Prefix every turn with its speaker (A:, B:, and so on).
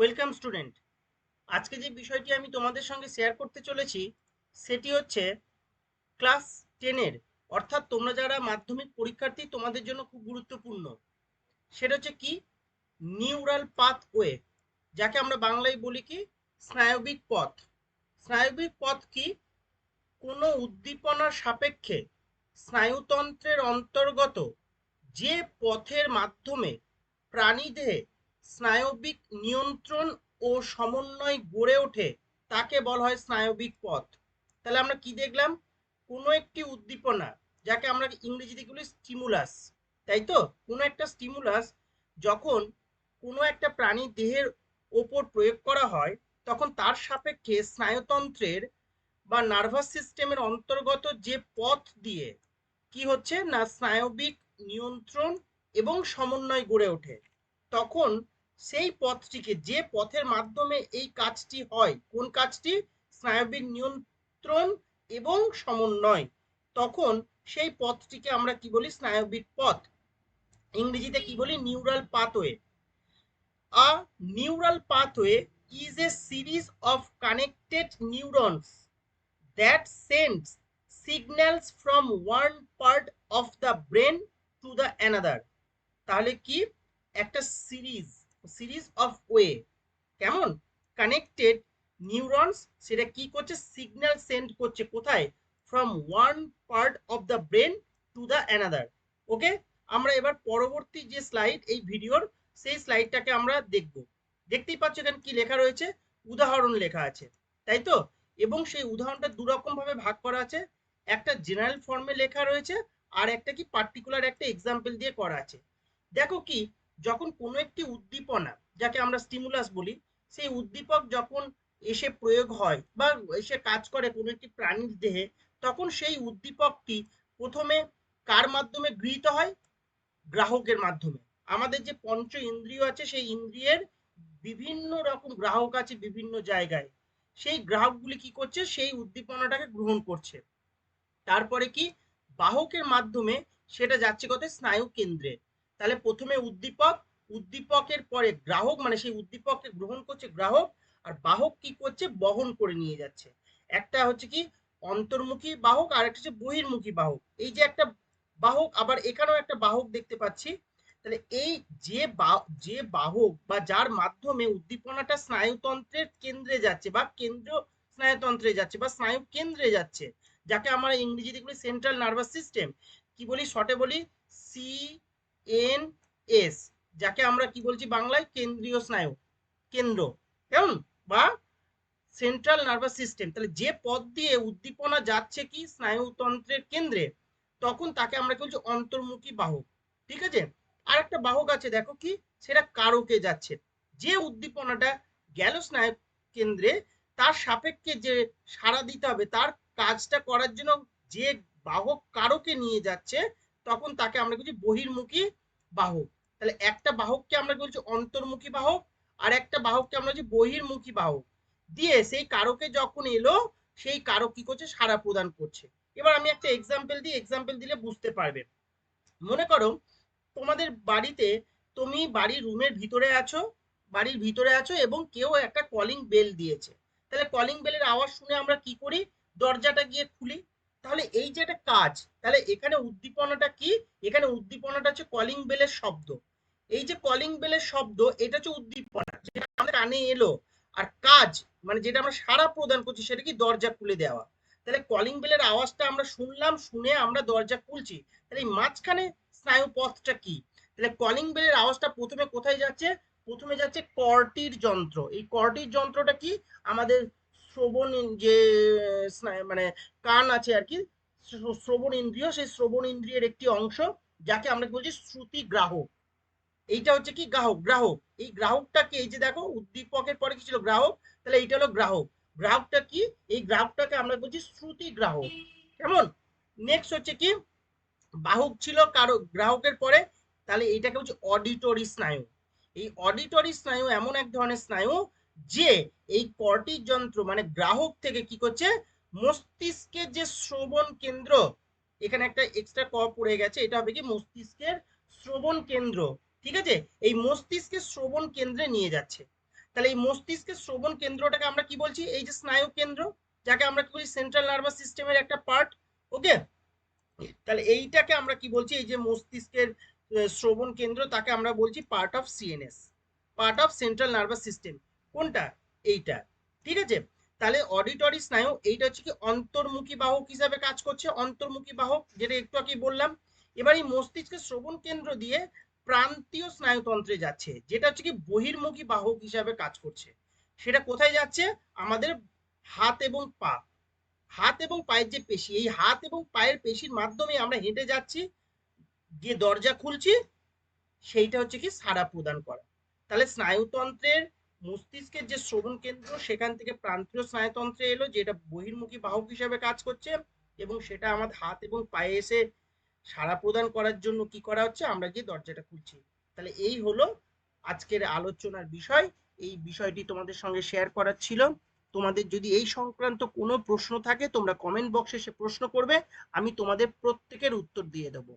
A: Welcome student. আজকে যে বিষয়টি আমি তোমাদের সঙ্গে শেয়ার করতে চলেছি সেটি হচ্ছে ক্লাস 10-এর, অর্থাৎ তোমরা যারা মাধ্যমিক পরীক্ষার্থী তোমাদের জন্য খুব গুরুত্বপূর্ণ। সেটা হচ্ছে কি, নিউরাল পাথওয়ে, যাকে আমরা বাংলায় বলি কি স্নায়বিক পথ। স্নায়বিক পথ কি? কোনো উদ্দীপনার সাপেক্ষে স্নায়ুতন্ত্রের অন্তর্গত যে পথের মাধ্যমে প্রাণীদেহে স্নায়বিক নিয়ন্ত্রণ ও সমন্বয় গড়ে ওঠে তাকে বলা হয় স্নায়বিক পথ। তাহলে আমরা কি দেখলাম? কোনো একটি উদ্দীপনা, যাকে আমরা ইংরেজিতে বলি স্টিমুলাস, তাই তো? কোনো একটা স্টিমুলাস যখন কোনো একটা প্রাণীর দেহের ওপর প্রয়োগ করা হয়, তখন তার সাপেক্ষে স্নায়ুতন্ত্রের বা নার্ভাস সিস্টেমের অন্তর্গত যে পথ দিয়ে কি হচ্ছে না, স্নায়বিক নিয়ন্ত্রণ এবং সমন্বয় গড়ে ওঠে, তখন সেই পথটিকে, যে পথের মাধ্যমে এই কাজটি হয়, কোন কাজটি? স্নায়বিক নিয়ন্ত্রণ এবং সমন্বয়, তখন সেই পথটিকে আমরা কি বলি? স্নায়বিক পথ। ইংরেজিতে কি বলি? Neural pathway. A neural pathway is a series of connected neurons that sends signals from one part of the brain to the another. তাহলে কি? একটা সিরিজ অফ ওয়ে, কেমন? কানেক্টেড নিউরনস, সেটা কি করছে? সিগন্যাল সেন্ড করছে কোথায়? From one part of the brain to the another. Okay, আমরা এবার পরবর্তী যে স্লাইড এই ভিডিওর, সেই স্লাইডটাকে আমরা দেখব। দেখতেই পাচ্ছ এখানে কি লেখা রয়েছে? উদাহরণ লেখা আছে, তাই তো? এবং সেই উদাহরণটা দুরকম ভাবে ভাগ করা আছে। একটা জেনারেল ফর্মে লেখা রয়েছে, আর একটা কি পার্টিকুলার একটা এক্সাম্পল দিয়ে করা আছে। দেখো কি, যখন কোনো একটি উদ্দীপনা, যাকে আমরা স্টিমুলাস বলি, সেই উদ্দীপক যখন এসে প্রয়োগ হয় বা এসে কাজ করে কোনো একটি প্রাণীর দেহে, তখন সেই উদ্দীপকটি প্রথমে কার মাধ্যমে গৃহীত হয়? গ্রাহকের মাধ্যমে। আমাদের যে পঞ্চ ইন্দ্রিয় আছে, সেই ইন্দ্রিয়ের বিভিন্ন রকম গ্রাহক আছে বিভিন্ন জায়গায়। সেই গ্রাহকগুলি কি করছে? সেই উদ্দীপনাটাকে গ্রহণ করছে। তারপরে কি? বাহকের মাধ্যমে সেটা যাচ্ছে কোথায়? স্নায়ু কেন্দ্রে। তাহলে প্রথমে উদ্দীপক, উদ্দীপকের পরে গ্রাহক, মানে সেই উদ্দীপককে গ্রহণ করছে গ্রাহক, আর বাহক কি করছে? বহন করে নিয়ে যাচ্ছে। একটা হচ্ছে কি অন্তর্মুখী বাহক, আর একটা হচ্ছে বহির্মুখী বাহক। এই যে একটা বাহক, আবার এখানেও একটা বাহক দেখতে পাচ্ছি। তাহলে এই যে বাহক বা যার মাধ্যমে উদ্দীপনাটা স্নায়ুতন্ত্রের কেন্দ্রে যাচ্ছে বা কেন্দ্র স্নায়ুতন্ত্রে যাচ্ছে বা স্নায়ু কেন্দ্রে যাচ্ছে, যাকে আমরা ইংরেজিতে বলি সেন্ট্রাল নার্ভাস সিস্টেম, কি বলি শর্টে বলি CNS, যাকে আমরা কি বলছি বাংলায়? কেন্দ্রীয় স্নায়ু কেন্দ্র, কেমন? বা সেন্ট্রাল নার্ভাস সিস্টেম। তাহলে যে পথ দিয়ে উদ্দীপনা যাচ্ছে কি স্নায়ুতন্ত্রের কেন্দ্রে, তখন তাকে আমরা কি বলছি? অন্তর্মুখী বাহক। ঠিক আছে? আর একটা বাহক আছে, দেখো কি, সেটা কারকে যাচ্ছে। যে উদ্দীপনাটা গেল স্নায়ু কেন্দ্রে, তার সাপেক্ষে যে সাড়া দিতে হবে, তার কাজটা করার জন্য যে বাহক কারকে নিয়ে যাচ্ছে, তখন তাকে আমরা বলছি বহির্মুখী বাহক। তাহলে একটা বাহককে আমরা বলছি অন্তর্মুখী বাহক, আর একটা বাহককে আমরা বলছি বহির্মুখী বাহক। দিয়ে সেই কারকে যখন এলো, সেই কারক কি করছে? সাড়া প্রদান করছে। এবার আমি একটা এক্সাম্পল দিই, এক্সাম্পল দিলে বুঝতে পারবে। মনে করো তোমাদের বাড়িতে, তুমি বাড়ির রুমের ভিতরে আছো, বাড়ির ভিতরে আছো এবং কেউ একটা কলিং বেল দিয়েছে। তাহলে কলিং বেলের আওয়াজ শুনে আমরা কি করি? দরজাটা গিয়ে খুলি। তাহলে এই যে একটা কাজ, তাহলে এখানে উদ্দীপনাটা কি? এখানে উদ্দীপনাটা হচ্ছে কলিং বেলের শব্দ। এই যে কলিং বেলের শব্দ, এটা হচ্ছে উদ্দীপনা, যেটা আমাদের কানে এলো। আর কাজ, মানে যেটা আমরা সাড়া প্রদান করছি, সেটা কি? দরজা খুলে দেওয়া। তাহলে কলিং বেলের আওয়াজটা আমরা শুনলাম, শুনে আমরা দরজা খুলছি। তাহলে এই মাঝখানে স্নায়ু পথটা কি? তাহলে কলিং বেলের আওয়াজটা প্রথমে কোথায় যাচ্ছে? প্রথমে যাচ্ছে কর্টির যন্ত্র। এই কর্টির যন্ত্রটা কি? আমাদের শ্রবণ যে মানে কান আছে আর কি, শ্রবণ ইন্দ্রিয়, সেই শ্রবণ ইন্দ্রিয়ের একটি অংশ, যাকে আমরা বলছি শ্রুতি গ্রাহক। এইটা হচ্ছে কি? গ্রাহক। এই গ্রাহকটাকে, এই যে দেখো উদ্দীপকের পরে কি ছিল? গ্রাহক। তাহলে এইটা হলো গ্রাহক। গ্রাহকটা কি? এই গ্রাহকটাকে আমরা বলছি শ্রুতি গ্রাহক। কেমন? নেক্সট হচ্ছে কি, বাহক ছিল কারো গ্রাহকের পরে, তাহলে এইটাকে হচ্ছে অডিটরি স্নায়ু। এই অডিটরি স্নায়ু এমন এক ধরনের স্নায়ু, যে এই কর্টির যন্ত্র মানে গ্রাহক থেকে কি করছে? মস্তিষ্কের যে শ্রবণ কেন্দ্র, এখানে একটা এক্সট্রা ক পড়ে গেছে, এটা হবে কি? মস্তিষ্কের শ্রবণ কেন্দ্র। ঠিক আছে? এই মস্তিষ্কের শ্রবণ কেন্দ্রে নিয়ে যাচ্ছে। তাহলে এই মস্তিষ্কের শ্রবণ কেন্দ্রটাকে আমরা কি বলছি, এই যে স্নায়ু কেন্দ্র, যাকে আমরা কি বলছি সেন্ট্রাল নার্ভাস সিস্টেমের একটা পার্ট। ওকে, তাহলে এইটাকে আমরা কি বলছি, এই যে মস্তিষ্কের শ্রবণ কেন্দ্র, তাকে আমরা বলছি part of CNS, part of central nervous system. কোনটা, এইটা। ঠিক আছে, তাহলে অডিটরি স্নায়ু এইটা হচ্ছে কি অন্তর্মুখী বাহক হিসাবে কাজ করছে, অন্তর্মুখী বাহক, যেটা একটু আগে বললাম। এবার এই মস্তিষ্কের শ্রবণ কেন্দ্র দিয়ে প্রান্তীয় স্নায়ুতন্ত্রে যাচ্ছে, যেটা হচ্ছে কি বহির্মুখী বাহক হিসাবে কাজ করছে। সেটা কোথায় যাচ্ছে, আমাদের হাত এবং পা, হাত এবং পায়ের যে পেশি, এই হাত এবং পায়ের পেশির মাধ্যমে আমরা হেঁটে যাচ্ছি, গিয়ে দরজা খুলছি, সেইটা হচ্ছে কি সাড়া প্রদান করা। তাহলে স্নায়ুতন্ত্রের মস্তিষ্কের যে শ্রবণ কেন্দ্র, সেখান থেকে প্রান্তীয় স্নায়ুতন্ত্রে এলো, যেটা বহির্মুখী বাহক হিসাবে কাজ করছে, এবং সেটা আমাদের হাত এবং পায়ে এসে সাড়া প্রদান করার জন্য কি করা হচ্ছে, আমরা গিয়ে দরজাটা খুলছি। তাহলে এই হলো আজকের আলোচনার বিষয়। এই বিষয়টি তোমাদের সঙ্গে শেয়ার করার ছিল। তোমাদের যদি এই সংক্রান্ত কোনো প্রশ্ন থাকে, তোমরা কমেন্ট বক্সে সে প্রশ্ন করবে, আমি তোমাদের প্রত্যেকের উত্তর দিয়ে দেবো।